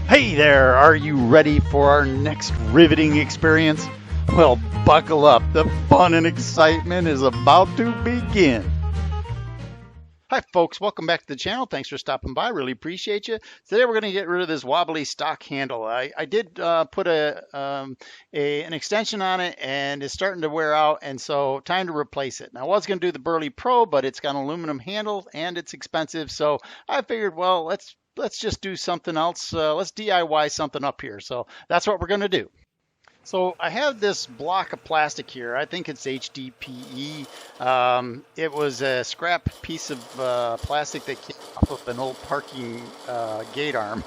Hey there, are you ready for our next riveting experience? Well, buckle up. The fun and excitement is about to begin. Hi, folks. Welcome back to the channel. Thanks for stopping by. Really appreciate you. Today, we're going to get rid of this wobbly stock handle. I did put an extension on it, and it's starting to wear out, and so time to replace it. Now, I was going to do the Burley Pro, but it's got an aluminum handle, and it's expensive, so I figured, well, let's just do something else. Let's DIY something up here. So that's what we're going to do. So I have this block of plastic here. I think it's HDPE. It was a scrap piece of plastic that came off of an old parking gate arm.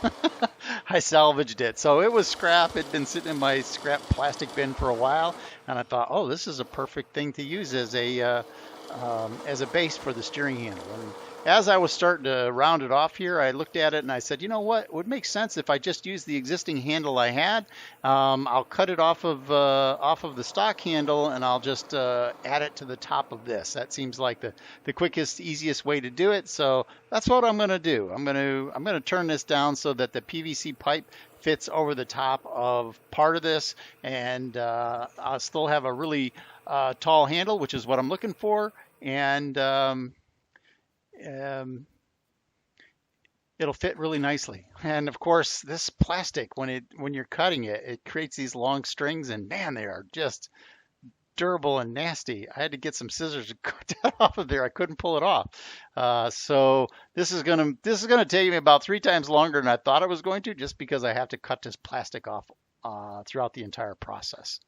I salvaged it. So it was scrap. It'd been sitting in my scrap plastic bin for a while. And I thought, oh, this is a perfect thing to use as a base for the steering handle. And as I was starting to round it off here, I looked at it and I said, you know what? It would make sense if I just use the existing handle I had. I'll cut it off of the stock handle, and I'll just add it to the top of this. That seems like the quickest, easiest way to do it. So that's what I'm going to do. I'm going to turn this down so that the PVC pipe fits over the top of part of this, and I'll still have a really tall handle, which is what I'm looking for, and it'll fit really nicely. And of course, this plastic, when you're cutting it, it creates these long strings, and man, they are just durable and nasty. I had to get some scissors to cut that off of there. I couldn't pull it off. So this is gonna take me about 3 times longer than I thought it was going to, just because I have to cut this plastic off throughout the entire process.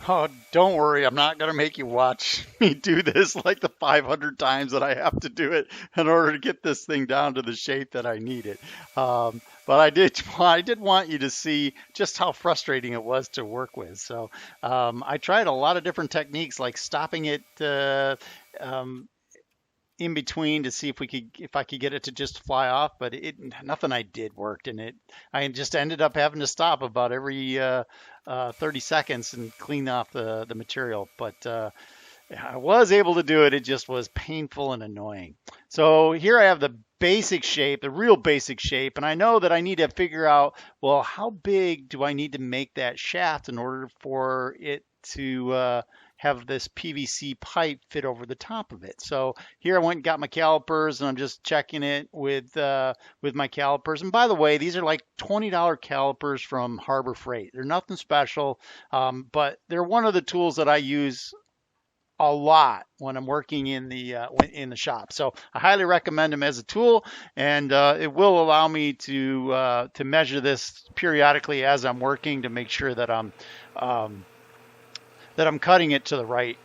Oh, don't worry. I'm not going to make you watch me do this like the 500 times that I have to do it in order to get this thing down to the shape that I need it. But I did want you to see just how frustrating it was to work with. So I tried a lot of different techniques, like stopping it um, in between to see if I could get it to just fly off, but nothing I did worked, and I just ended up having to stop about every 30 seconds and clean off the material. But I was able to do it. It just was painful and annoying. So here I have the basic shape, the real basic shape, and I know that I need to figure out, well, how big do I need to make that shaft in order for it to have this PVC pipe fit over the top of it. So here I went and got my calipers, and I'm just checking it with my calipers. And by the way, these are like $20 calipers from Harbor Freight. They're nothing special, but they're one of the tools that I use a lot when I'm working in the shop. So I highly recommend them as a tool, and it will allow me to measure this periodically as I'm working to make sure that um, I'm cutting it to the right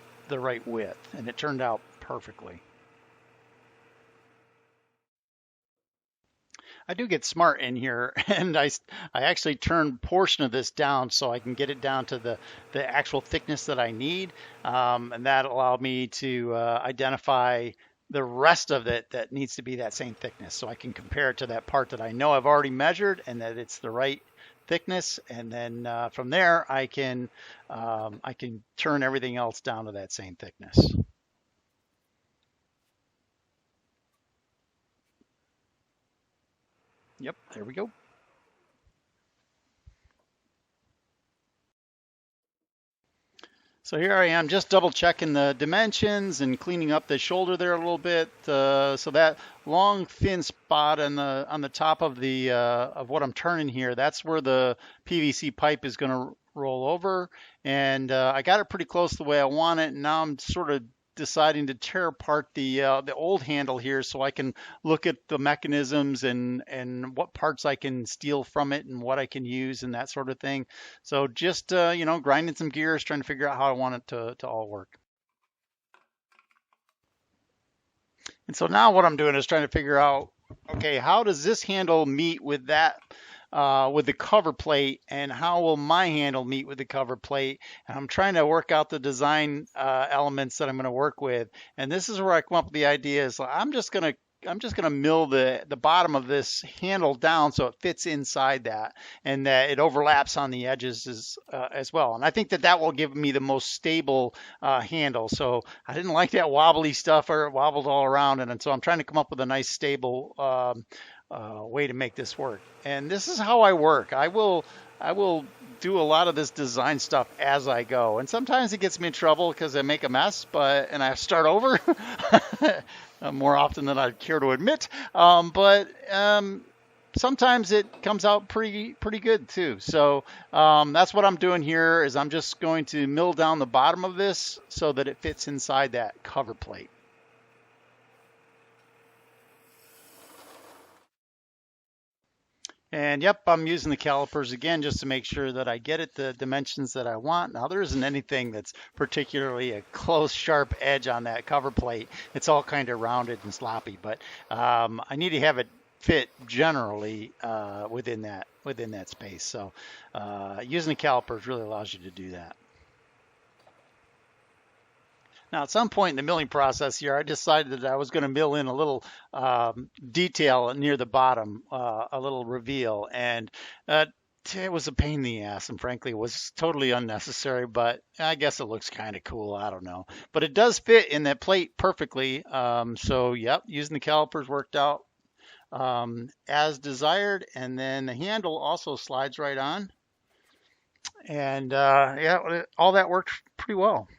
width, and it turned out perfectly. I do get smart in here, and I actually turn portion of this down so I can get it down to the actual thickness that I need, and that allowed me to identify the rest of it that needs to be that same thickness, so I can compare it to that part that I know I've already measured and that it's the right thickness, and then from there I can turn everything else down to that same thickness. Yep, there we go. So here I am, just double checking the dimensions and cleaning up the shoulder there a little bit. So that long thin spot on the top of the of what I'm turning here, that's where the PVC pipe is going to roll over. And I got it pretty close the way I want it. And now I'm sort of deciding to tear apart the old handle here so I can look at the mechanisms and what parts I can steal from it and what I can use and that sort of thing. So just grinding some gears, trying to figure out how I want it to all work. And so now what I'm doing is trying to figure out, okay, how does this handle meet with that, with the cover plate, and how will my handle meet with the cover plate? And I'm trying to work out the design elements that I'm going to work with. And this is where I come up with the idea is, I'm just going to just gonna mill the bottom of this handle down so it fits inside that, and that it overlaps on the edges as well. And I think that will give me the most stable handle. So I didn't like that wobbly stuff, or it wobbled all around, and so I'm trying to come up with a nice stable way to make this work. And this is how I work. I will do a lot of this design stuff as I go, and sometimes it gets me in trouble because I make a mess, and I start over more often than I'd care to admit. But sometimes it comes out pretty good too. So that's what I'm doing here. Is I'm just going to mill down the bottom of this so that it fits inside that cover plate. And yep, I'm using the calipers again just to make sure that I get it the dimensions that I want. Now, there isn't anything that's particularly a close, sharp edge on that cover plate. It's all kind of rounded and sloppy, but I need to have it fit generally within that space. So using the calipers really allows you to do that. Now, at some point in the milling process here, I decided that I was going to mill in a little detail near the bottom, a little reveal, and it was a pain in the ass, and frankly, it was totally unnecessary, but I guess it looks kind of cool. I don't know. But it does fit in that plate perfectly. So, yep, using the calipers worked out as desired, and then the handle also slides right on. And, yeah, all that worked pretty well.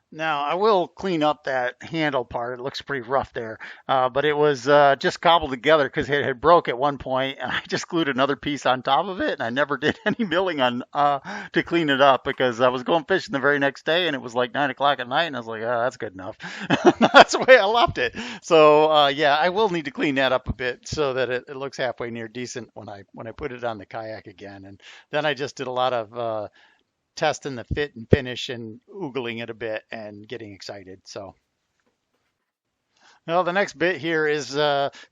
Now, I will clean up that handle part. It looks pretty rough there, but it was just cobbled together because it had broke at one point, and I just glued another piece on top of it, and I never did any milling on to clean it up because I was going fishing the very next day, and it was like 9 o'clock at night, and I was like, oh, that's good enough. That's the way I left it. So, yeah, I will need to clean that up a bit so that it looks halfway near decent when I put it on the kayak again. And then I just did a lot of testing the fit and finish and oogling it a bit and getting excited. So, well, the next bit here is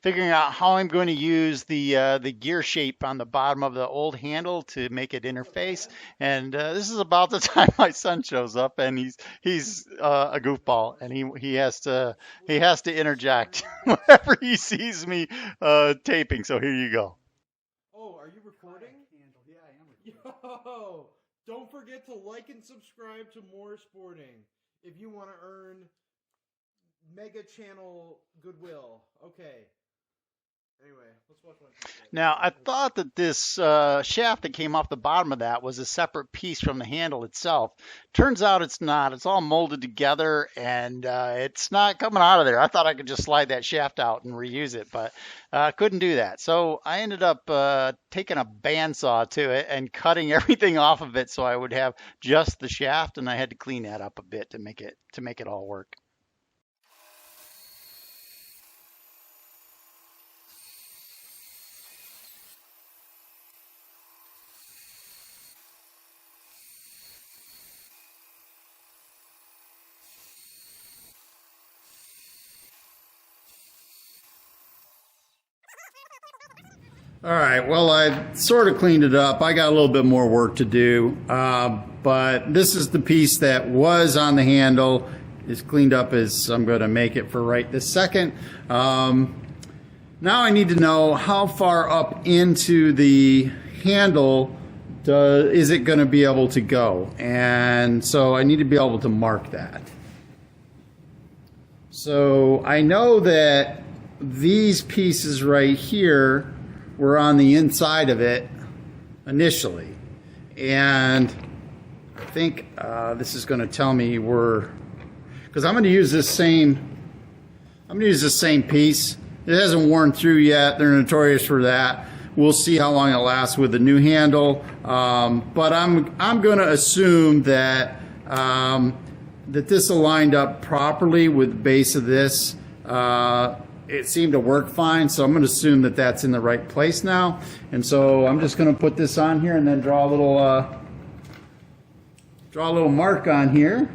figuring out how I'm going to use the gear shape on the bottom of the old handle to make it interface. And this is about the time my son shows up, and he's a goofball, and he has to interject whenever he sees me taping. So here you go. Oh, are you recording? Yeah, I am recording. Yo! Don't forget to like and subscribe to More Sporting if you want to earn mega channel goodwill. Okay. Anyway, let's watch one. Now, I thought that this shaft that came off the bottom of that was a separate piece from the handle itself. Turns out it's not. It's all molded together, and it's not coming out of there. I thought I could just slide that shaft out and reuse it, but couldn't do that. So I ended up taking a bandsaw to it and cutting everything off of it so I would have just the shaft, and I had to clean that up a bit to make it all work. All right, well, I sort of cleaned it up. I got a little bit more work to do, but this is the piece that was on the handle. As cleaned up as I'm going to make it for right this second. Now I need to know how far up into the handle is it going to be able to go, and so I need to be able to mark that. So I know that these pieces right here were on the inside of it initially, and I think this is going to tell me because I'm going to use this same piece. It hasn't worn through yet. They're notorious for that. We'll see how long it lasts with the new handle, but I'm going to assume that that this aligned up properly with the base of this. It seemed to work fine, so I'm going to assume that that's in the right place now. And so I'm just going to put this on here and then draw a little mark on here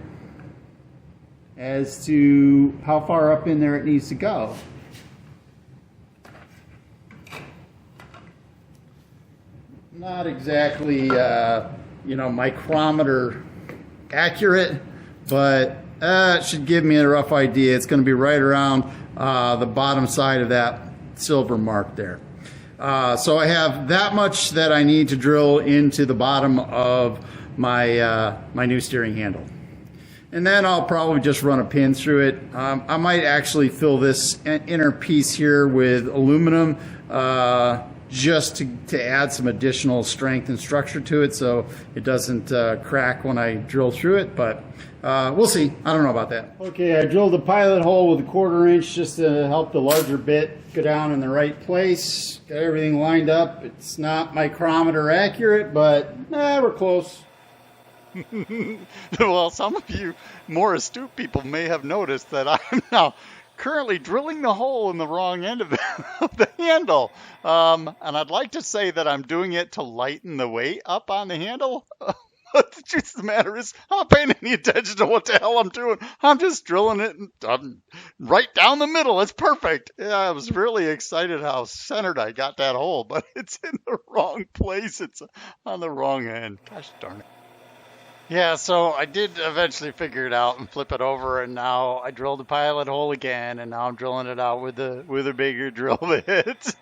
as to how far up in there it needs to go. Not exactly, micrometer accurate, but That should give me a rough idea. It's going to be right around the bottom side of that silver mark there. So I have that much that I need to drill into the bottom of my my new steering handle. And then I'll probably just run a pin through it. I might actually fill this inner piece here with aluminum just to add some additional strength and structure to it so it doesn't crack when I drill through it, but we'll see. I don't know about that. Okay, I drilled the pilot hole with a 1/4 inch just to help the larger bit go down in the right place. Got everything lined up. It's not micrometer accurate, but we're close. Well, some of you more astute people may have noticed that I'm now currently drilling the hole in the wrong end of the handle. And I'd like to say that I'm doing it to lighten the weight up on the handle. But the truth of the matter is, I'm not paying any attention to what the hell I'm doing. I'm just drilling it right down the middle. It's perfect. Yeah, I was really excited how centered I got that hole, but it's in the wrong place. It's on the wrong end. Gosh darn it. Yeah, so I did eventually figure it out and flip it over, and now I drilled the pilot hole again, and now I'm drilling it out with a bigger drill bit.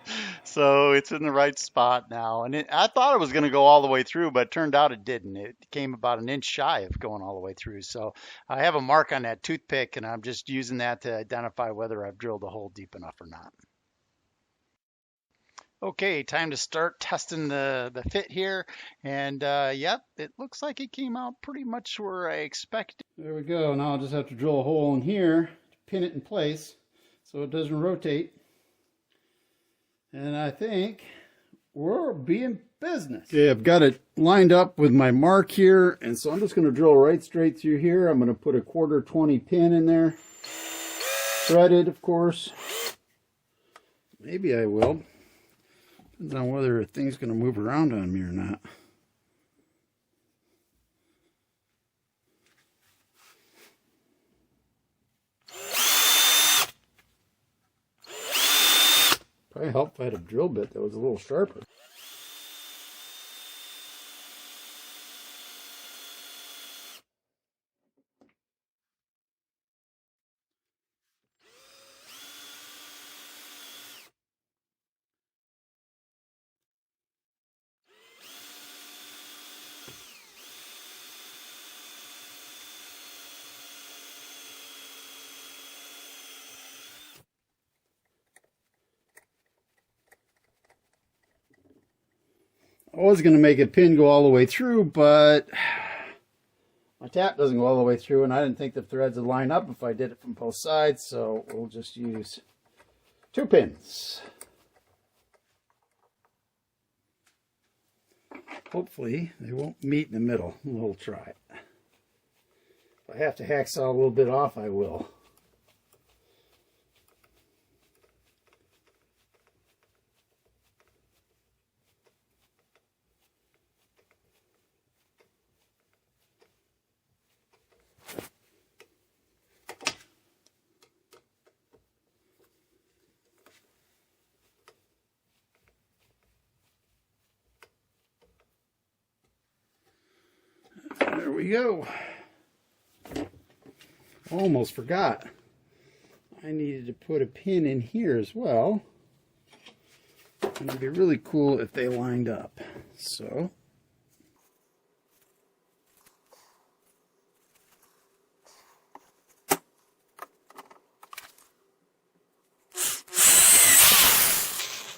So it's in the right spot now. And I thought it was going to go all the way through, but it turned out it didn't. It came about an inch shy of going all the way through. So I have a mark on that toothpick, and I'm just using that to identify whether I've drilled the hole deep enough or not. Okay, time to start testing the fit here. And yep, it looks like it came out pretty much where I expected. There we go. Now I'll just have to drill a hole in here to pin it in place so it doesn't rotate. And I think we'll be in business. Okay, I've got it lined up with my mark here. And so I'm just going to drill right straight through here. I'm going to put a 1/4 20 pin in there. Threaded, of course. Maybe I will. Depends on whether the thing's going to move around on me or not. Probably help if I had a drill bit that was a little sharper. I was going to make a pin go all the way through, but my tap doesn't go all the way through, and I didn't think the threads would line up if I did it from both sides, so we'll just use 2 pins. Hopefully they won't meet in the middle. We'll try it. If I have to hacksaw a little bit off, I will. There we go. Almost forgot. I needed to put a pin in here as well. And it'd be really cool if they lined up. So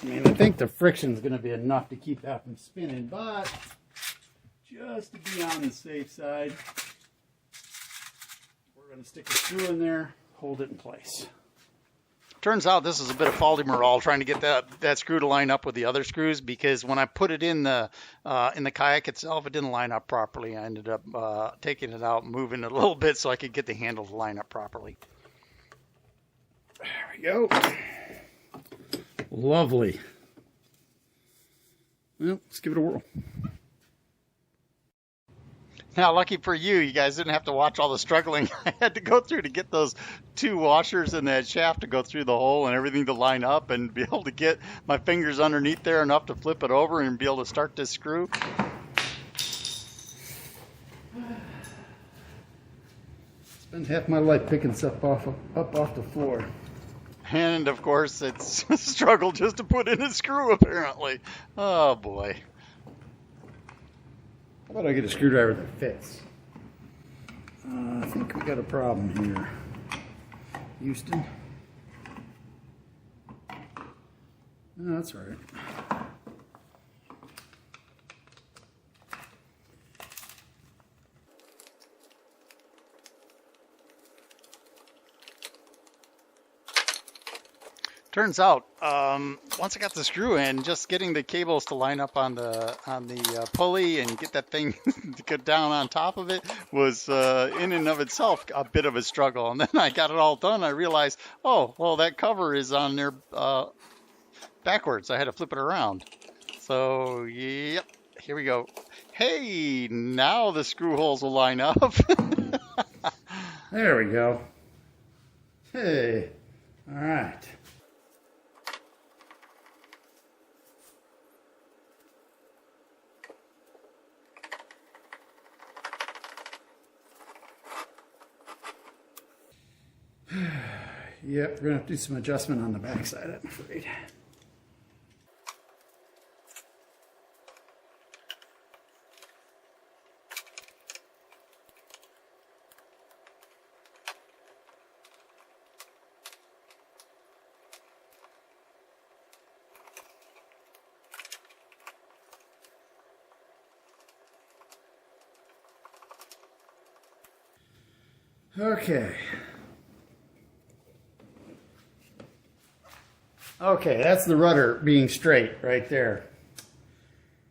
I mean, I think the friction is going to be enough to keep that from spinning, but just to be on the safe side, we're going to stick a screw in there, hold it in place. Turns out this is a bit of faulty morale trying to get that screw to line up with the other screws, because when I put it in the kayak itself, it didn't line up properly. I ended up taking it out, moving it a little bit so I could get the handle to line up properly. There we go. Lovely. Well, let's give it a whirl. Now, lucky for you, you guys didn't have to watch all the struggling I had to go through to get those 2 washers in that shaft to go through the hole and everything to line up and be able to get my fingers underneath there enough to flip it over and be able to start this screw. Spend half my life picking stuff up off the floor. And of course, it's a struggle just to put in a screw, apparently. Oh boy. How about I get a screwdriver that fits? I think we got a problem here. Houston. No, that's all right. Turns out, once I got the screw in, just getting the cables to line up on the pulley and get that thing to get down on top of it was in and of itself a bit of a struggle. And then I got it all done. I realized, oh, well, that cover is on there backwards. I had to flip it around. So, yep, here we go. Hey, now the screw holes will line up. There we go. Hey, all right. Yep, we're going to have to do some adjustment on the backside, I'm afraid. Okay. Okay, that's the rudder being straight right there.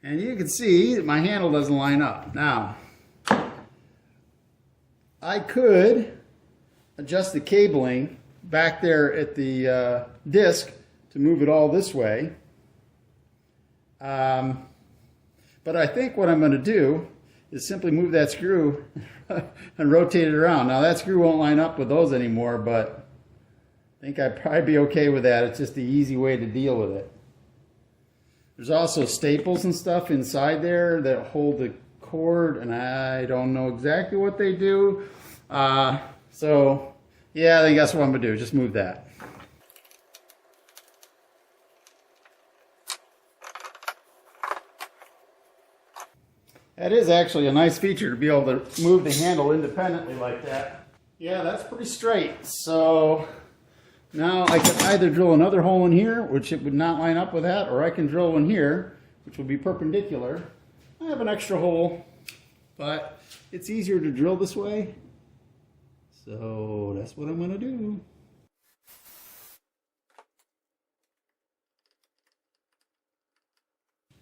And you can see that my handle doesn't line up. Now, I could adjust the cabling back there at the disc to move it all this way. But I think what I'm going to do is simply move that screw and rotate it around. Now that screw won't line up with those anymore, but I think I'd probably be okay with that. It's just the easy way to deal with it. There's also staples and stuff inside there that hold the cord, and I don't know exactly what they do. So yeah, I think that's what I'm gonna do, just move that. That is actually a nice feature to be able to move the handle independently like that. Yeah, that's pretty straight. So now I can either drill another hole in here, which it would not line up with that, or I can drill one here, which will be perpendicular. I have an extra hole, but it's easier to drill this way. So that's what I'm going to do.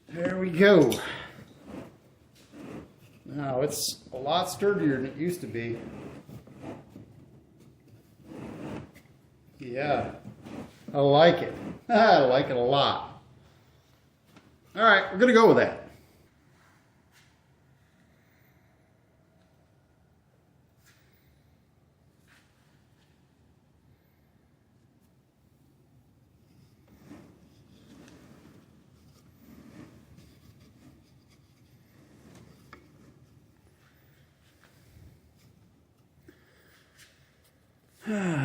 There we go. Now it's a lot sturdier than it used to be. Yeah, I like it. I like it a lot. All right, we're going to go with that.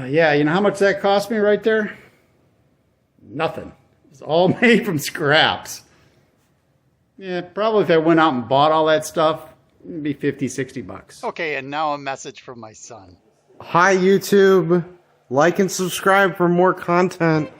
Yeah, you know how much that cost me right there? Nothing. It's all made from scraps. Yeah, probably if I went out and bought all that stuff, it'd be 50, 60 bucks. Okay, and now a message from my son. Hi, YouTube. Like and subscribe for more content.